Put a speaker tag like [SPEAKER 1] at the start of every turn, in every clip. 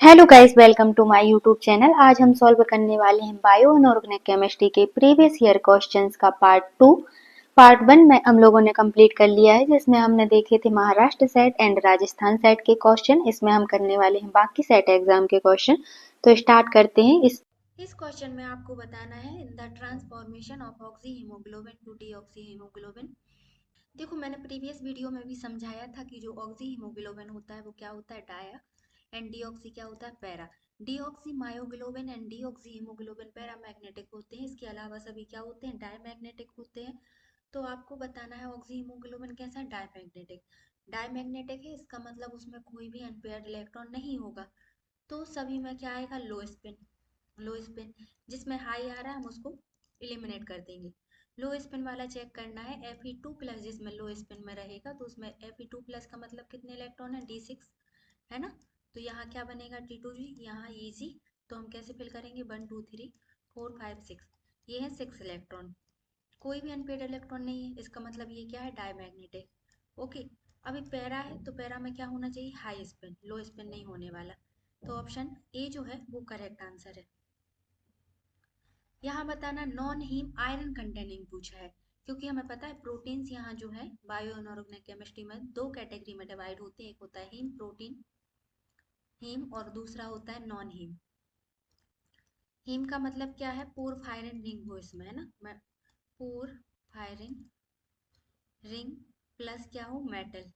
[SPEAKER 1] Hello guys, welcome to my YouTube channel. आज हम solve करने वाले हैं बायो इनऑर्गेनिक केमिस्ट्री के प्रीवियस ईयर क्वेश्चंस का पार्ट 2। पार्ट 1 में हम लोगों ने कंप्लीट कर लिया है, जिसमें हमने देखे थे Maharashtra set and Rajasthan set के क्वेश्चन। इसमें हम करने वाले हैं बाकी सेट एग्जाम के क्वेश्चन। तो स्टार्ट करते हैं। इस क्वेश्चन में आपको बताना है in the transformation of oxy haemoglobin two deoxy haemoglobin. देखो, मैंने प्रीवियस वीडियो में भी समझाया था कि जो ऑक्सी हीमोग्लोबिन होता है वो क्या होता है, डाया, एंड डीऑक्सी क्या होता है, para. Deoxy myoglobin and deoxy haemoglobin para magnetic होते हैं। इसके अलावा सभी क्या होते हैं, डायमैग्नेटिक होते हैं। तो आपको बताना है ऑक्सी हीमोग्लोबिन कैसा है, डायमैग्नेटिक। डायमैग्नेटिक है, इसका मतलब उसमें कोई भी अनपेयर्ड इलेक्ट्रॉन नहीं होगा। तो सभी में क्या आएगा, लो स्पिन। लो स्पिन जिसमें हाई आ रहा है हम उसको इलिमिनेट कर देंगे। लो स्पिन वाला चेक करना है, Fe2+ जिसमें लो स्पिन में रहेगा, तो उसमें Fe2+ का मतलब कितने इलेक्ट्रॉन है, D6 है ना। तो यहाँ क्या बनेगा, T2G, यहाँ Eg। तो हम कैसे फिल करेंगे, 1 2 3 4 5 6, ये है 6 इलेक्ट्रॉन। कोई भी अनपेड इलेक्ट्रॉन नहीं है, इसका मतलब ये क्या है, डायमैग्नेटिक। ओके। अभी पैरा है तो पैरा में क्या होना चाहिए, हाई स्पिन, लो स्पिन नहीं होने वाला। तो ऑप्शन ए जो है वो करेक्ट आंसर है। यहाँ बताना नॉन हीम आयरन कंटेनिंग पूछा है, क्योंकि हमें पता है प्रोटीन्स यहाँ जो है बायो इनऑर्गेनिक केमिस्ट्री में दो कैटेगरी में डिवाइड होते हैं। एक होता है हीम प्रोटीन, हीम, और दूसरा होता है नॉन हीम। हीम का मतलब क्या है, पोर फायरिन रिंग हो इसमें, है ना। पोर फायरिन रिंग प्लस क्या हो, मेटल,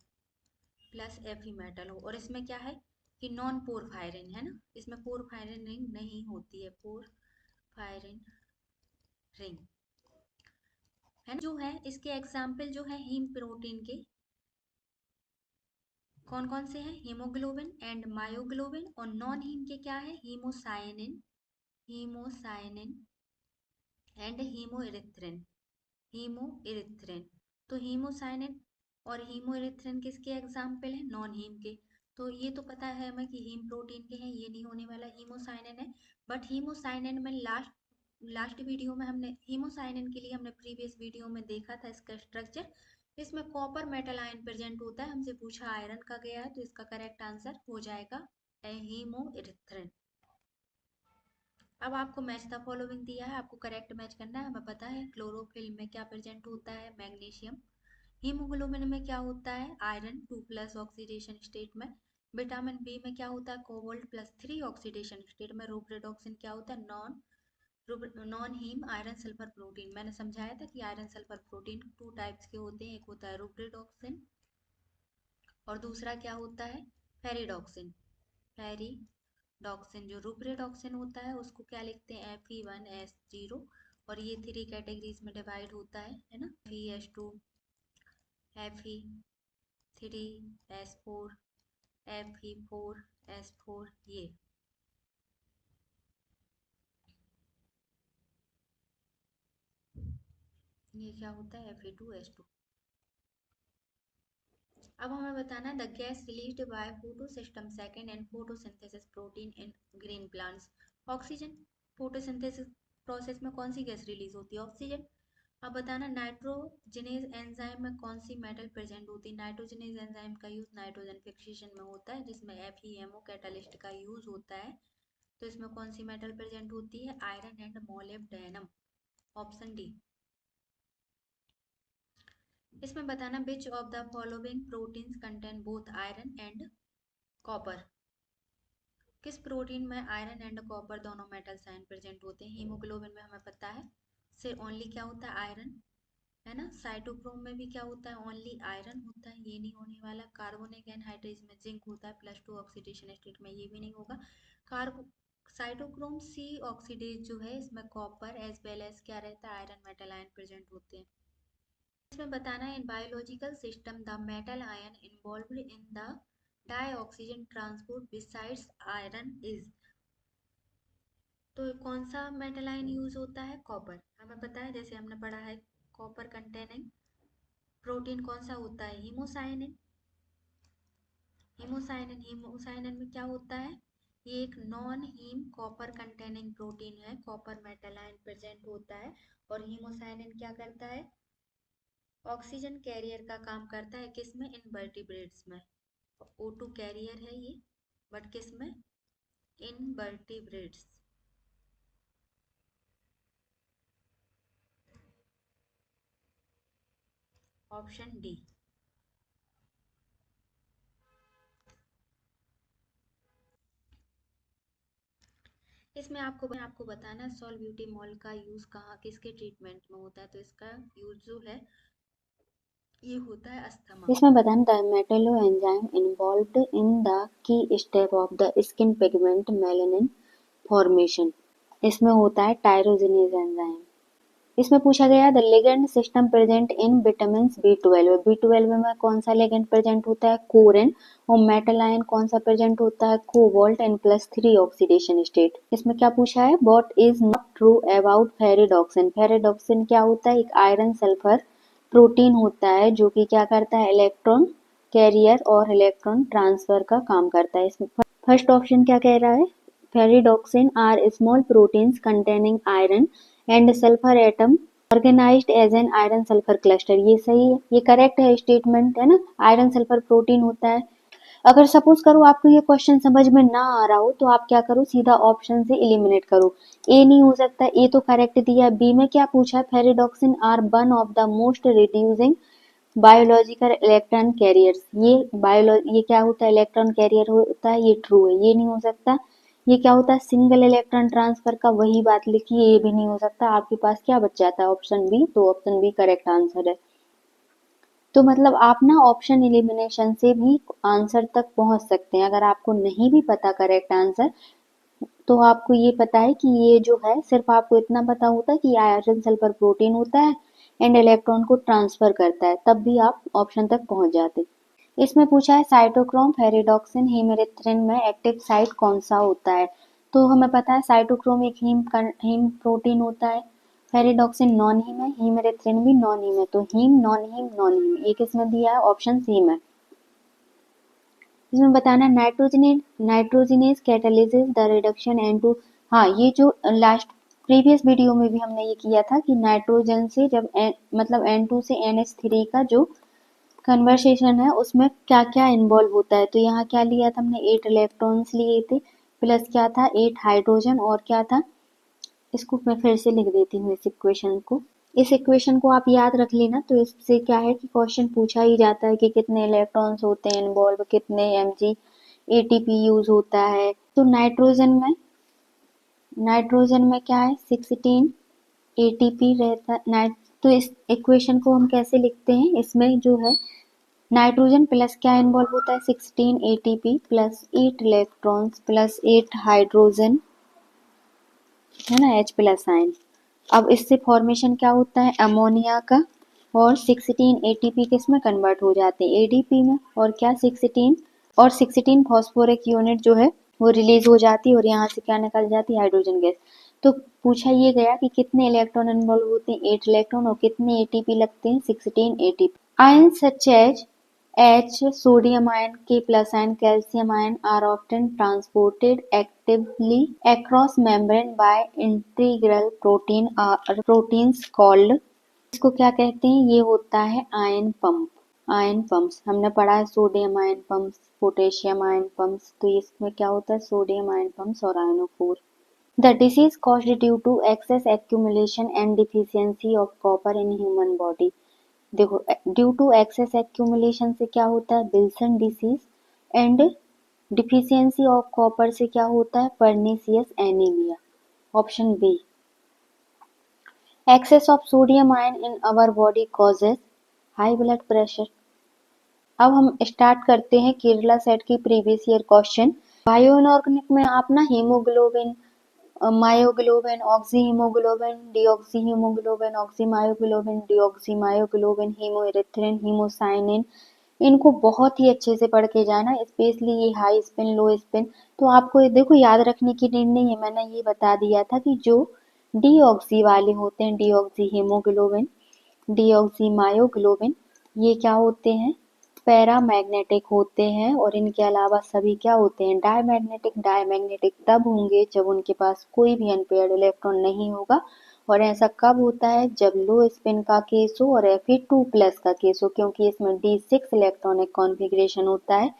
[SPEAKER 1] प्लस एफी मेटल हो। और इसमें क्या है कि नॉन पोर फायरिन है ना, इसमें पोर फायरिन रिंग नहीं होती है, पोर फायरिन रिंग है ना। जो है इसके एग्जाम्पल जो है हीम प्रोटीन के कौन कौन से हैं, हीमोग्लोबिन एंड मायोग्लोबिन। और नॉन हीम के क्या है, हीमोसाइनिन, हीमोसाइनिन एंड हीमोइरिथ्रिन, हीमोइरिथ्रिन। तो हीमोसाइनिन और हीमोइरिथ्रिन किसके एग्जाम्पल है, नॉन हीम के। तो ये तो पता है हमें कि हीम प्रोटीन के हैं, ये नहीं होने वाला, हीमोसाइनिन है। बट हीमोसाइनिन में लास्ट वीडियो में हमने हीमोसाइनिन के लिए हमने प्रीवियस वीडियो में देखा था इसका स्ट्रक्चर। इसमें कॉपर मेटल आयन प्रेजेंट होता है, हमसे पूछा आयरन का गया है, तो इसका करेक्ट आंसर हो जाएगा हीमोइरिथ्रिन। अब आपको मैच द फॉलोइंग दिया है, आपको करेक्ट मैच करना है। हमें पता है क्लोरोफिल में क्या प्रेजेंट होता है, मैग्नीशियम। हीमोग्लोबिन में क्या होता है, आयरन 2+ ऑक्सीडेशन स्टेट में। विटामिन बी में क्या होता है, कोबाल्ट +3 ऑक्सीडेशन स्टेट में। रूब्रेडॉक्सिन क्या होता है, non heme iron sulphur protein. मैंने समझाया था कि iron sulphur protein two types के होते हैं, एक होता है रूब्रेडॉक्सिन और दूसरा क्या होता है, फेरिडॉक्सिन। फेरिडॉक्सिन, जो रूब्रेडॉक्सिन होता है उसको क्या लिखते हैं, Fe1S0। और ये 3 कैटेगरीज में डिवाइड होता है ना, Fe2, Fe3S4, Fe4S4, ये क्या होता है, Fe2S2। अब हमें बताना है the gas released by photosystem second and photosynthesis protein in green plants. Oxygen. Photosynthesis process में कौन सी गैस रिलीज होती है, ऑक्सीजन। अब बताना नाइट्रोजनेज एंजाइम में कौन सी मेटल प्रेजेंट होती है। नाइट्रोजनेज एंजाइम का यूज नाइट्रोजन फिक्सेशन में होता है, जिसमें FeMO कैटालिस्ट का यूज होता है। तो इसमें कौन सी मेटल प्रेजेंट होती है, iron and molybdenum, option D. इसमें बताना which of the following proteins contain both iron and copper. किस प्रोटीन में आयरन एंड कॉपर दोनों मेटल्स आयन प्रेजेंट होते हैं। हीमोग्लोबिन में हमें पता है सिर्फ ओनली क्या होता है, आयरन, है ना। साइटोक्रोम में भी क्या होता है, ओनली आयरन होता है, ये नहीं होने वाला। कार्बोनिक एनहाइड्रेज में जिंक होता है +2 ऑक्सीडेशन स्टेट में, ये भी नहीं होगा। कार्बो साइटोक्रोम C ऑक्सीडेज जो है इसमें कॉपर एज वेल एज क्या रहता है, आयरन मेटल आयन प्रेजेंट होते हैं। इसमें बताना है in biological system the metal ion involved in the dioxygen transport besides iron is. तो कौन सा मेटल आयन यूज होता है, कॉपर। हमें पता है, जैसे हमने पढ़ा है, कॉपर कंटेनिंग प्रोटीन कौन सा होता है, हीमोसाइनिन। हीमोसाइनिन में क्या होता है, ये एक non heme copper containing protein है, कॉपर मेटल आयन प्रेजेंट होता है। और हीमोसाइनिन क्या करता है, ऑक्सीजन कैरियर का काम करता है, किसमें, इनवर्टिब्रेट्स में। O2 कैरियर है ये, बट किस में, इनवर्टिब्रेट्स? Option D. इसमें आपको बताना है सॉल्ब्यूटामॉल का यूज कहाँ किसके ट्रीटमेंट में होता है, तो इसका यूज जो है ये होता है अस्थमा। इसमें बताना the metallo enzyme involved in the key step of the skin pigment melanin formation. इसमें होता है टायरोसिनेज एंजाइम। इसमें पूछा गया the ligand system present in vitamin B12। B12 में कौन सा लिगेंड प्रेजेंट होता है, कोरिन। और मेटल आयन कौन सा प्रेजेंट होता है, कोबाल्ट एंड +3 ऑक्सीडेशन स्टेट। इसमें क्या पूछा है, what is not true about ferredoxin. Ferredoxin क्या होता है, एक आयरन सल्फर प्रोटीन होता है जो कि क्या करता है, इलेक्ट्रॉन कैरियर और इलेक्ट्रॉन ट्रांसफर का काम करता है। इसमें फर्स्ट ऑप्शन क्या कह रहा है, ferredoxin are small proteins containing iron and sulphur atom organised as an iron sulphur cluster. ये सही है, ये करेक्ट है स्टेटमेंट, है ना। आयरन सल्फर प्रोटीन होता है। अगर सपोज करो आपको ये क्वेश्चन समझ में ना आ रहा हो तो आप क्या करो, सीधा ऑप्शन से एलिमिनेट करो। ए नहीं हो सकता, ए तो करेक्ट दिया है। बी में क्या पूछा है, ferredoxin are one of the most reducing biological electron carriers. ये क्या होता है, इलेक्ट्रॉन कैरियर होता है, ये ट्रू है, ये नहीं हो सकता। ये क्या होता है, सिंगल इलेक्ट्रॉन ट्रांसफर का, वही बात लिखी, ये भी नहीं हो सकता। आपके पास क्या बच जाता है, ऑप्शन बी। तो ऑप्शन बी करेक्ट आंसर है। तो मतलब आप ना ऑप्शन एलिमिनेशन से भी आंसर तक पहुंच सकते हैं। अगर आपको नहीं भी पता करेक्ट आंसर, तो आपको ये पता है कि ये जो है, सिर्फ आपको इतना पता होता है कि आयरन सल्फर प्रोटीन होता है एंड इलेक्ट्रॉन को ट्रांसफर करता है, तब भी आप ऑप्शन तक पहुंच जाते। इसमें पूछा है साइटोक्रोम फेरिडॉक्सिन हेमेरिथ्रिन में एक्टिव साइट कौन सा होता है। तो हमें पता है साइटोक्रोम एक हीम प्रोटीन होता है, फेरिडॉक्सिन नॉन हीम है, हेमेरिथ्रिन भी नॉन हीम है। तो heme non heme non heme, एक इसमें दिया है, ऑप्शन सी में। इसमें बताना nitrogenase catalysis the reduction N2। हाँ, ये जो लास्ट प्रीवियस वीडियो में भी हमने ये किया था कि नाइट्रोजन से जब मतलब N2 से NH3 का जो कन्वर्सेशन है उसमें क्या क्या इन्वॉल्व होता है। तो यहाँ क्या लिया था हमने, 8 इलेक्ट्रॉन्स लिए थे, प्लस क्या था, 8 हाइड्रोजन, और क्या था, इसको मैं फिर से लिख देती हूँ इस इक्वेशन को। इस इक्वेशन को आप याद रख लेना, तो इससे क्या है कि क्वेश्चन पूछा ही जाता है कि कितने इलेक्ट्रॉन्स होते हैं इन्वॉल्व, कितने mg ATP यूज होता है। तो नाइट्रोजन में क्या है, 16 ATP रहता है। तो इस इक्वेशन को हम कैसे लिखते हैं, इसमें जो है नाइट्रोजन प्लस क्या इन्वॉल्व होता है, 16 ATP plus 8 electrons plus 8 hydrogen, है ना, H प्लस आयन। अब इससे फॉर्मेशन क्या होता है, अमोनिया का, और 16 ATP किस में कन्वर्ट हो जाते हैं, ADP में। और क्या 16 फॉस्फोरिक यूनिट जो है वो रिलीज हो जाती है, और यहाँ से क्या निकल जाती है, हाइड्रोजन गैस। तो पूछा ये गया कि कितने इलेक्ट्रॉन इन्वॉल्व होते हैं, 8 इलेक्ट्रॉन, और कितने ATP लगते हैं, 16 ATP। Ion such as H, sodium ion, K plus ion, calcium ion are often transported actively across membrane by integral proteins called, इसको क्या कहते हैं, ये होता है आयन पंप। आयन पंप्स हमने पढ़ा है, sodium ion pumps, potassium ion pumps. तो इसमें क्या होता है, सोडियम आयन पंप्स और आयनोफोर। The disease caused due to excess accumulation and deficiency of copper in human body। देखो, ड्यू टू एक्सेस एक्यूमुलेशन से क्या होता है, Wilson disease, and deficiency of copper से क्या होता है, pernicious anaemia. Option B. Excess of sodium ion in our body causes high blood pressure. अब हम स्टार्ट करते हैं केरला सेट की previous year question. Bio inorganic में आप ना haemoglobin, myoglobin, oxy haemoglobin, deoxy haemoglobin, oxy myoglobin, deoxy myoglobin, haemerythrin, haemocyanin, इनको बहुत ही अच्छे से पढ़ के जाना, स्पेशली ये हाई स्पिन लो स्पिन। तो आपको देखो याद रखने की नीड नहीं है, मैंने ये बता दिया था कि जो डीऑक्सी वाले होते हैं, डीऑक्सी हीमोग्लोबिन, डीऑक्सी मायोग्लोबिन, ये क्या होते हैं, पैरामैग्नेटिक होते हैं। और इनके अलावा सभी क्या होते हैं, डायमैग्नेटिक। डायमैग्नेटिक तब होंगे जब उनके पास कोई भी अनपेयर्ड इलेक्ट्रॉन नहीं होगा। और ऐसा कब होता है, जब लो स्पिन का केस हो और Fe2+ का केस हो, क्योंकि इसमें D6 इलेक्ट्रॉनिक कॉन्फ़िगरेशन होता है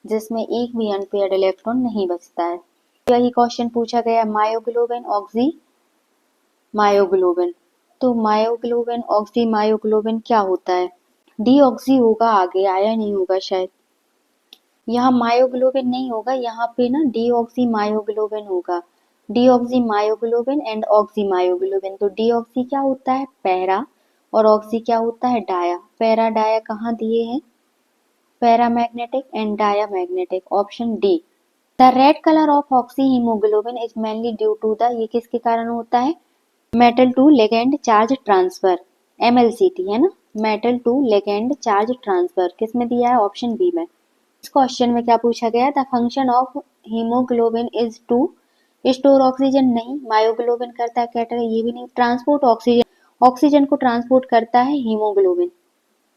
[SPEAKER 1] जिसमें एक भी अनपेयर्ड इलेक्ट्रॉन नहीं बचता है। यही क्वेश्चन पूछा गया मायोग्लोबिन ऑक्सी मायोग्लोबिन। तो मायोग्लोबिन ऑक्सी मायोग्लोबिन क्या होता है? डीऑक्सी होगा, आगे आया नहीं होगा शायद। यहाँ मायोग्लोबिन नहीं होगा, यहाँ पे ना डीऑक्सी मायोग्लोबिन होगा। Deoxy myoglobin and oxy myoglobin. तो डीऑक्सी क्या होता है? पैरा। और ऑक्सी क्या होता है? डाया। पैरा डाया कहाँ दिए हैं? Paramagnetic and diamagnetic, option D. The red colour of oxy haemoglobin is mainly due to the, ये किसके कारण होता है? Metal to ligand charge transfer, MLCT है ना। Metal to ligand charge transfer किस में दिया है? ऑप्शन बी में। इस क्वेश्चन में क्या पूछा गया? The function of haemoglobin is to store oxygen, नहीं। मायोग्लोबिन करता है कैटर, ये भी नहीं। ट्रांसपोर्ट ऑक्सीजन, ऑक्सीजन को ट्रांसपोर्ट करता है हीमोग्लोबिन।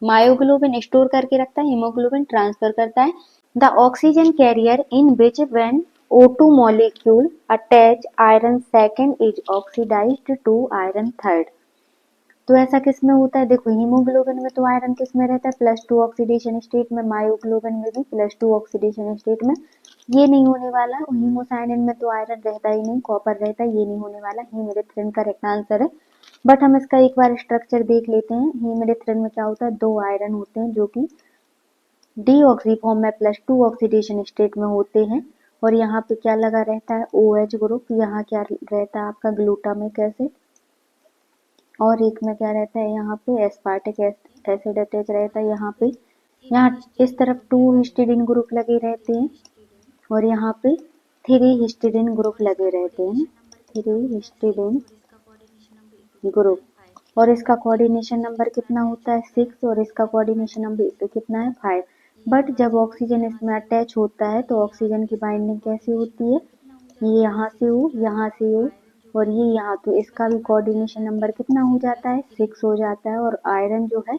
[SPEAKER 1] मायोग्लोबिन स्टोर करके रखता है, हीमोग्लोबिन ट्रांसफर करता है। The oxygen carrier in which when O2 molecule attach iron second is oxidized to iron third। तो ऐसा किस में होता है? देखो हीमोग्लोबिन में तो आयरन किस में रहता है? +2 ऑक्सीडेशन स्टेट में। मायोग्लोबिन में भी +2 ऑक्सीडेशन स्टेट में। ये नहीं होने वाला। हीमोसाइनिन में तो आयरन रहता ही नहीं, कॉपर रहता है, ये नहीं होने वाला। हीमोरिथ्रिन करेक्ट आंसर है। बट हम इसका एक बार स्ट्रक्चर देख लेते हैं। हीमोरिथ्रिन में क्या होता है? 2 आयरन होते हैं जो कि डीऑक्सी फॉर्म में +2 ऑक्सीडेशन स्टेट में होते हैं। और यहाँ पे क्या लगा रहता है? OH group. यहाँ क्या रहता है आपका? Glutamic acid. और एक में क्या रहता है? यहाँ पे एस्पार्टिक एसिड अटैच रहता है। यहाँ पे, यहाँ इस तरफ 2 हिस्टिडीन ग्रुप लगे रहते हैं और यहाँ पे 3 हिस्टिडीन ग्रुप लगे रहते हैं। 3 हिस्टिडीन ग्रुप। और इसका कोऑर्डिनेशन नंबर कितना होता है? 6। और इसका कोऑर्डिनेशन नंबर कितना है? 5। बट जब ऑक्सीजन इसमें अटैच होता है तो ऑक्सीजन की बाइंडिंग कैसी होती है? ये यहाँ से हो, यहाँ से हो, और ये यहाँ, तो इसका भी कोऑर्डिनेशन नंबर कितना हो जाता है? 6 हो जाता है। और आयरन जो है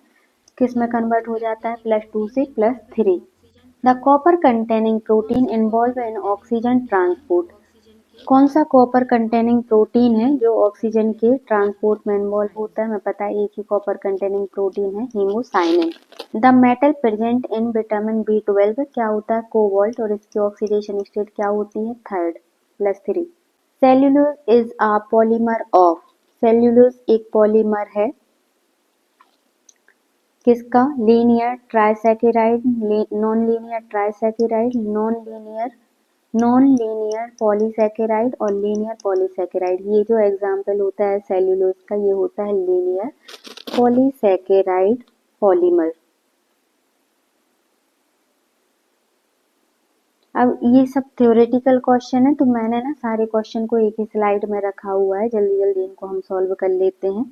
[SPEAKER 1] किस में कन्वर्ट हो जाता है? +2 से +3। The copper containing protein involve in oxygen transport. कौन सा कॉपर कंटेनिंग प्रोटीन है जो ऑक्सीजन के ट्रांसपोर्ट में इन्वॉल्व होता है? हमें पता है एक ही कॉपर कंटेनिंग प्रोटीन है, haemocyanin. The metal present in vitamin B12 क्या होता है? कोबाल्ट। और इसकी ऑक्सीडेशन स्टेट क्या होती है? 3rd +3। Cellulose is a polymer of, cellulose एक पॉलीमर है किसका? Linear trisaccharide, non linear trisaccharide, non linear polysaccharide और लीनियर पॉलीसैकेराइड। ये जो एग्जाम्पल होता है सेल्यूलोज का, ये होता है लीनियर पॉलीसैकेराइड पॉलीमर। अब ये सब थ्योरेटिकल क्वेश्चन है, तो मैंने ना सारे क्वेश्चन को एक ही स्लाइड में रखा हुआ है। जल्दी जल्दी इनको हम सॉल्व कर लेते हैं।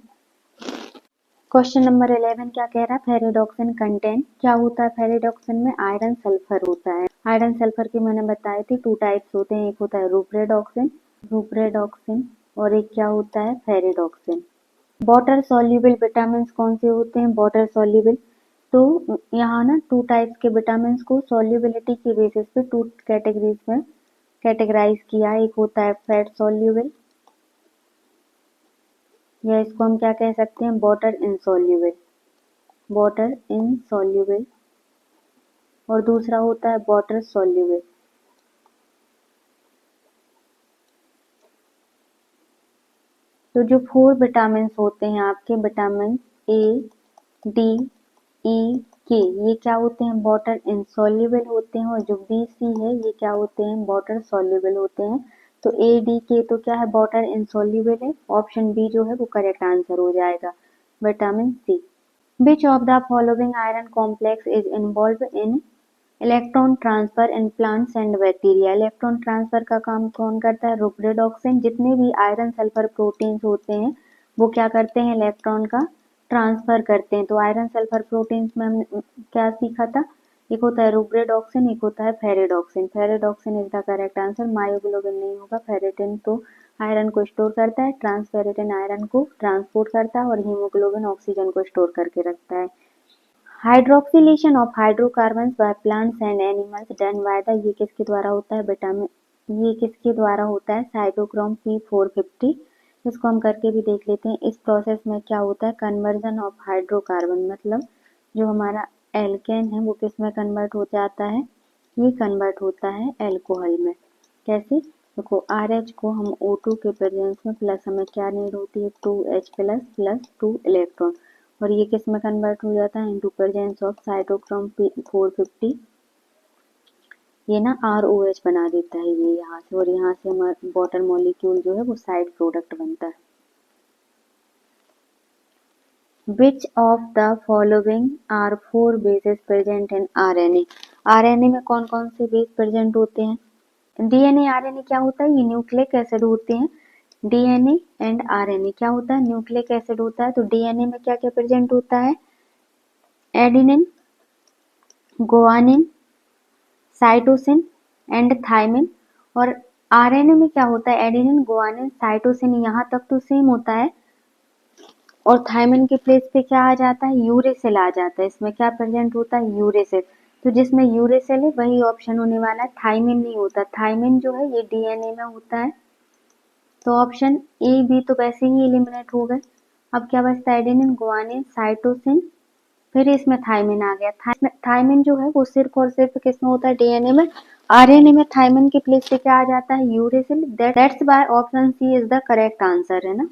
[SPEAKER 1] क्वेश्चन नंबर 11 क्या कह रहा है? फेरिडोक्सिन कंटेंट, क्या होता है फेरिडोक्सिन में? आयरन सल्फर होता है। आयरन सल्फर के मैंने बताए थे 2 टाइप्स होते हैं, एक होता है रूप्रेडॉक्सिन और एक क्या होता है? फेरिडोक्सिन। वाटर सॉल्युबल विटामिन कौन से होते हैं? Water soluble. तो यहाँ ना 2 टाइप्स के विटामिन को सॉल्युबिलिटी के बेसिस पे 2 कैटेगरीज में कैटेगराइज किया। एक होता है फैट सॉल्युबल, या इसको हम क्या कह सकते हैं? Water insoluble, water insoluble. और दूसरा होता है वाटर सॉल्युबल। तो जो 4 विटामिन होते हैं आपके, vitamin A, D, E, K, ये क्या होते हैं? वाटर इनसॉल्युबल होते हैं। और जो B, C है ये क्या होते हैं? वाटर सॉल्युबल होते हैं। तो A, D, K तो क्या है? वाटर इनसॉल्युबल है। ऑप्शन बी जो है वो करेक्ट आंसर हो जाएगा, vitamin C। Which of the following iron complex is involved in electron transfer in plants and bacteria? Electron transfer का काम कौन करता है? रूप्रेडॉक्सिन। जितने भी आयरन सल्फर प्रोटीन्स होते हैं वो क्या करते हैं? इलेक्ट्रॉन का ट्रांसफर करते हैं। तो आयरन सल्फर प्रोटीन्स में हमने क्या सीखा था? एक होता है रूप्रेडॉक्सिन, एक होता है ferredoxin. Ferredoxin is the correct answer. Myoglobin नहीं होगा। फेरिटिन तो आयरन को स्टोर करता है, ट्रांसफेरिटिन आयरन को ट्रांसपोर्ट करता है और हीमोग्लोबिन ऑक्सीजन को स्टोर करके रखता है। Hydroxylation of hydrocarbons by plants and animals done by the, ये किसके द्वारा होता है? विटामिन, ये किसके द्वारा होता है? Cytochrome P450। इसको हम करके भी देख लेते हैं। इस प्रोसेस में क्या होता है? कन्वर्जन ऑफ हाइड्रोकार्बन, मतलब जो हमारा एल्केन है वो किस में कन्वर्ट हो जाता है? ये कन्वर्ट होता है एल्कोहल में। कैसे? देखो RH को हम O2 के प्रेजेंस में प्लस हमें क्या नीड होती है 2H प्लस प्लस 2 इलेक्ट्रॉन, और ये किस में कन्वर्ट हो जाता है इनटू प्रेजेंस ऑफ साइटोक्रोम 450, ये ना ROH बना देता है ये यहाँ से, और यहाँ से हमारा वाटर मॉलिक्यूल जो है वो साइड प्रोडक्ट बनता है। Which of the following are four bases present in RNA? RNA में कौन कौन से बेस प्रेजेंट होते हैं? DNA RNA क्या होता है? ये न्यूक्लिक एसिड होते हैं। DNA एंड RNA क्या होता है? न्यूक्लिक एसिड होता है। तो DNA में क्या क्या प्रेजेंट होता है? Adenine, guanine, cytosine and thymine. और RNA में क्या होता है? एडिनिन, गुआनिन, साइटोसिन, यहाँ तक तो सेम होता है, और थायमिन के प्लेस पे क्या आ जाता है? यूरेसिल आ जाता है। इसमें क्या प्रेजेंट होता है? यूरेसिल। तो जिसमें यूरेसिल है वही ऑप्शन होने वाला है, थायमिन नहीं होता। थायमिन जो है ये DNA में होता है। तो ऑप्शन ए बी तो वैसे ही एलिमिनेट हो गए। अब क्या बचता है? एडेनिन, गुआनिन, साइटोसिन, फिर इसमें थायमिन आ गया। थायमिन जो है वो सिर्फ और सिर्फ किसमें होता है? DNA में। RNA में थायमिन के प्लेस पे क्या आ जाता है? Uracil. That's why option C is the correct answer, है ना।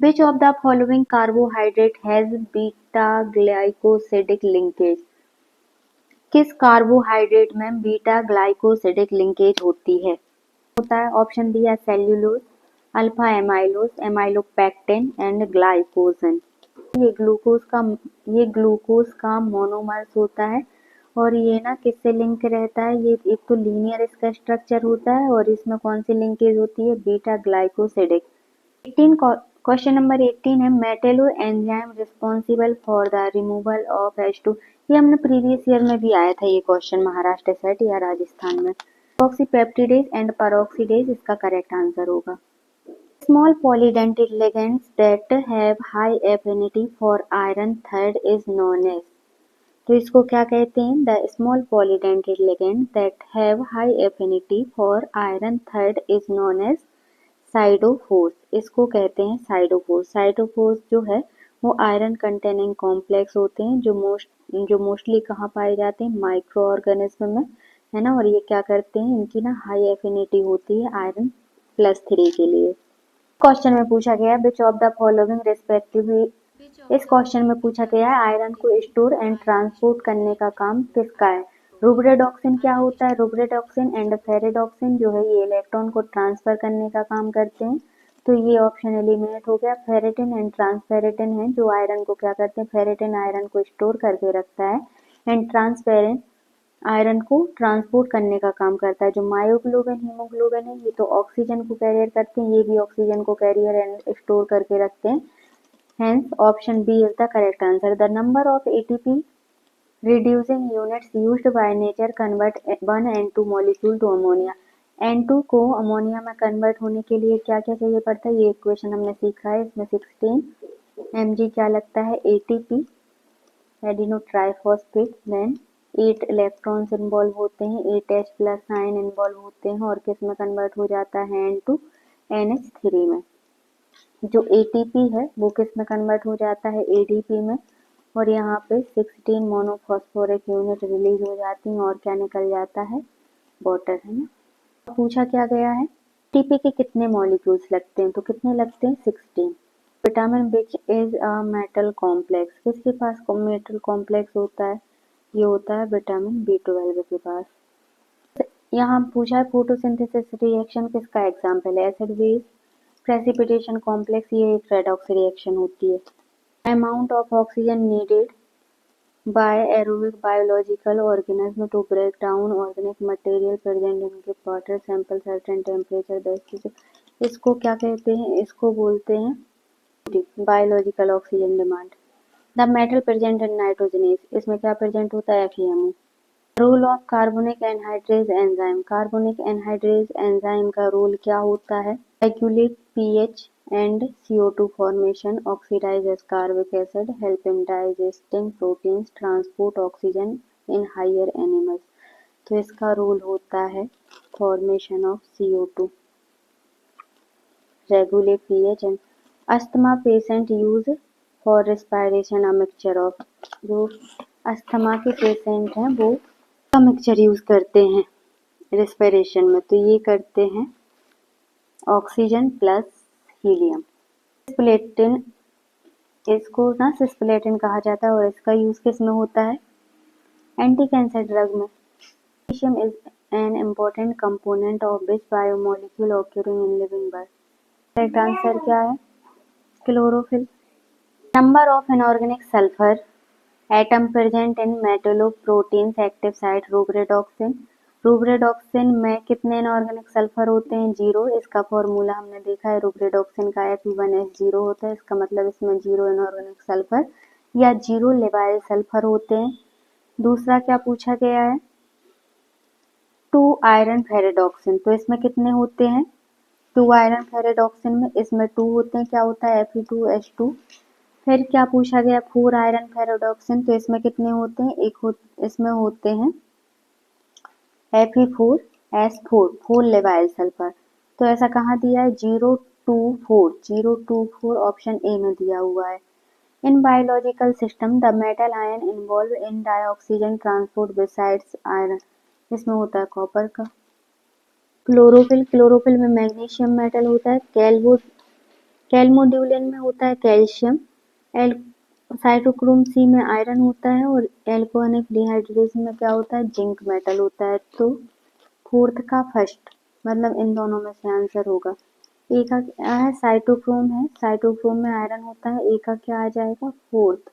[SPEAKER 1] Which of the following carbohydrate has beta glycosidic linkage? किस कार्बोहाइड्रेट में बीटा ग्लाइकोसिडिक लिंकेज होती है? होता है ऑप्शन दिया cellulose, alpha amylose, amylopectin and glycogen. ये ग्लूकोज का मोनोमर्स होता है, और ये ना किससे लिंक रहता है? ये एक तो लीनियर इसका स्ट्रक्चर होता है, और इसमें कौन सी लिंकेज होती है? Beta glycosidic. क्वेश्चन नंबर 18 है metallo enzyme responsible for the removal of H2। ये हमने प्रीवियस ईयर में भी आया था ये क्वेश्चन, महाराष्ट्र सेट या राजस्थान में। ऑक्सीपेप्टिडेज एंड पेरोक्सीडेज इसका करेक्ट आंसर होगा। Small polydentate ligands that have high affinity for iron third is known as. तो इसको क्या कहते हैं? The small polydentate ligand that have high affinity for iron third is known as siderophores. इसको कहते हैं साइडोफोर्स। साइडोफोर्स जो है वो आयरन कंटेनिंग कॉम्प्लेक्स होते हैं, जो मोस्टली कहाँ पाए जाते हैं? माइक्रो ऑर्गेनिज्म में, है ना। और ये क्या करते हैं? इनकी ना हाई एफिनिटी होती है आयरन +3 के लिए। क्वेश्चन में पूछा गया which of the following respectively. इस क्वेश्चन में पूछा गया है आयरन को स्टोर एंड ट्रांसपोर्ट करने का काम किसका है? रुब्रेडॉक्सिन क्या होता है? रुब्रेडॉक्सिन एंड फेरेडॉक्सिन जो है ये इलेक्ट्रॉन को ट्रांसफर करने का काम करते हैं। तो ये ऑप्शन एलिमिनेट हो गया। फेरेटिन एंड ट्रांसफेरेटिन है जो आयरन को क्या करते हैं? फेरेटिन आयरन को स्टोर करके रखता है, एंड ट्रांसपेरेंट आयरन को ट्रांसपोर्ट करने का काम करता है। जो मायोग्लोबिन, हीमोग्लोबिन है, ये तो ऑक्सीजन को कैरियर करते हैं, ये भी ऑक्सीजन को कैरियर एंड स्टोर करके रखते हैं। Hence, option B is the correct answer. The number of ATP reducing units used by nature convert one N2 molecule to ammonia. N2 को अमोनिया में कन्वर्ट होने के लिए क्या क्या चाहिए पड़ता है? ये इक्वेशन हमने सीखा है। इसमें 16 mg क्या लगता है? ATP, adeno triphosphate, then 8 electrons involve होते हैं, 8H प्लस आयन इन्वॉल्व होते हैं, और किस में कन्वर्ट हो जाता है? N2 NH3 में। जो ATP है वो किस में कन्वर्ट हो जाता है? ADP में, और यहाँ पे 16 मोनोफॉस्फोरिक यूनिट रिलीज हो जाती हैं, और क्या निकल जाता है? वाटर, है ना। पूछा क्या गया है? ATP के कितने मॉलिक्यूल्स लगते हैं? तो कितने लगते हैं? 16। Vitamin which is a metal complex. किसके पास मेटल कॉम्प्लेक्स होता है? ये होता है विटामिन B12 के पास। यहाँ पूछा है फोटोसिंथेसिस रिएक्शन किसका एग्जाम्पल है? एसिड बेस प्रेसिपिटेशन कॉम्प्लेक्स, ये एक रेडॉक्स रिएक्शन होती है। Amount of oxygen needed by aerobic biological organism to break down organic material present in के वाटर सैंपल सर्टेन टेम्परेचर 10। इसको क्या कहते हैं? इसको बोलते हैं biological oxygen demand. The metal present in nitrogenase, इसमें क्या प्रेजेंट होता है? FeMO। Role of carbonic anhydrase enzyme. Carbonic anhydrase enzyme का रोल क्या होता है? Regulate pH and CO2 formation, oxidize ascorbic acid, help in digesting proteins, transport oxygen in higher animals। तो इसका रोल होता है formation of CO2, regulate pH and asthma patient use for respiration a mixture of. जो asthma के patient हैं वो mixture use करते हैं रेस्पिरेशन में, तो ये करते हैं ऑक्सीजन प्लस हीलियम। सिस्प्लेटिन, इसको ना सिस्प्लेटिन कहा जाता है और इसका यूज किस में होता है? एंटी कैंसर ड्रग में। Magnesium is an important component of which biomolecule occurring in living bird. Correct answer क्या है? Chlorophyll. Number of inorganic sulphur atom present in metalloproteins active site rubredoxin. Rubredoxin में कितने inorganic sulphur होते हैं? 0। इसका formula हमने देखा है, रूब्रेडॉक्सिन का Fe1S0 होता है, इसका मतलब इसमें 0 इनऑर्गेनिक सल्फर या 0 लेवाइल सल्फर होते हैं। दूसरा क्या पूछा गया है? 2 आयरन फेरेडॉक्सिन, तो इसमें कितने होते हैं? 2 आयरन फेरेडॉक्सिन में इसमें 2 होते हैं, क्या होता है? Fe2H2। फिर क्या पूछा गया? 4 आयरन फेरोडॉक्सिन, तो इसमें कितने होते हैं? इसमें होते हैं Fe4S4, 4 लेवाइल सल्फर। तो ऐसा कहाँ दिया है? 024 ऑप्शन ए में दिया हुआ है। In biological system the metal ion involve in dioxygen transport besides iron, इसमें होता है कॉपर का। क्लोरोफिल में मैग्नीशियम मेटल होता है। कैलमोड्यूलिन में होता है कैल्शियम। साइटोक्रोम सी में आयरन होता है और एल्कोहलिक डिहाइड्रेशन में क्या होता है? जिंक मेटल होता है। तो फोर्थ का फर्स्ट, मतलब इन दोनों में से आंसर होगा। ए का क्या है? साइटोक्रोम है, साइटोक्रोम में आयरन होता है। ए का क्या आ जाएगा? फोर्थ।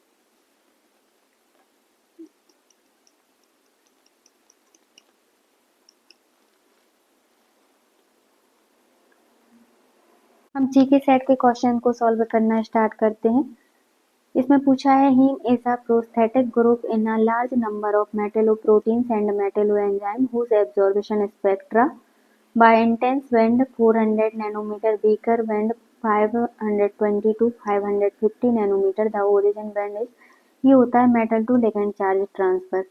[SPEAKER 1] हम जीके सेट के क्वेश्चन को सॉल्व करना स्टार्ट करते हैं। इसमें पूछा है haem is a prosthetic group in a large number of metalloproteins and metalloenzyme whose absorption spectra by intense band 400 nanometer weaker band 520 to 550 nanometer the origin band is, ये होता है metal to ligand charge transfer.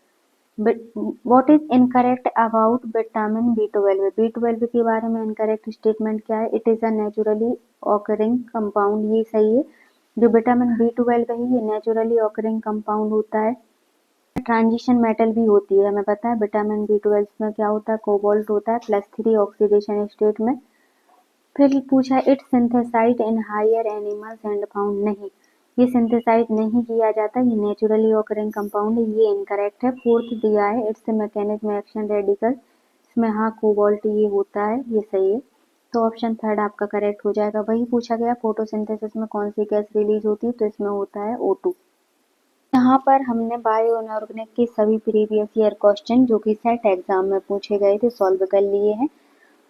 [SPEAKER 1] What is incorrect about vitamin B12? B12 के बारे में incorrect statement क्या है? It is a naturally occurring compound, ये सही है। जो विटामिन B12 है ये नेचुरली ऑकरिंग कंपाउंड होता है। ट्रांजिशन मेटल भी होती है, हमें पता है विटामिन B12 में क्या होता है? कोबाल्ट होता है +3 ऑक्सीडेशन स्टेट में। फिर पूछा it synthesize in higher animals and found, नहीं, ये सिंथेसाइज नहीं किया जाता, ये नेचुरली ऑकरिंग कंपाउंड है, ये इनकरेक्ट है। फोर्थ दिया है इट्स मैकेनिज्म एक्शन रेडिकल, इसमें हाँ कोबाल्ट ये होता है, ये सही है। तो ऑप्शन थर्ड आपका करेक्ट हो जाएगा। वही पूछा गया फोटोसिंथेसिस में कौन सी गैस रिलीज होती है? तो इसमें होता है O2। यहाँ पर हमने बायो इनऑर्गेनिक के सभी प्रीवियस ईयर क्वेश्चन जो कि सेट एग्जाम में पूछे गए थे सॉल्व कर लिए हैं।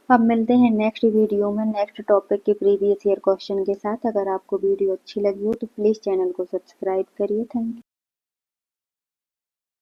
[SPEAKER 1] अब मिलते हैं नेक्स्ट वीडियो में नेक्स्ट टॉपिक के प्रीवियस ईयर क्वेश्चन के साथ। अगर आपको वीडियो अच्छी लगी हो तो प्लीज़ चैनल को सब्सक्राइब करिए। Thank you.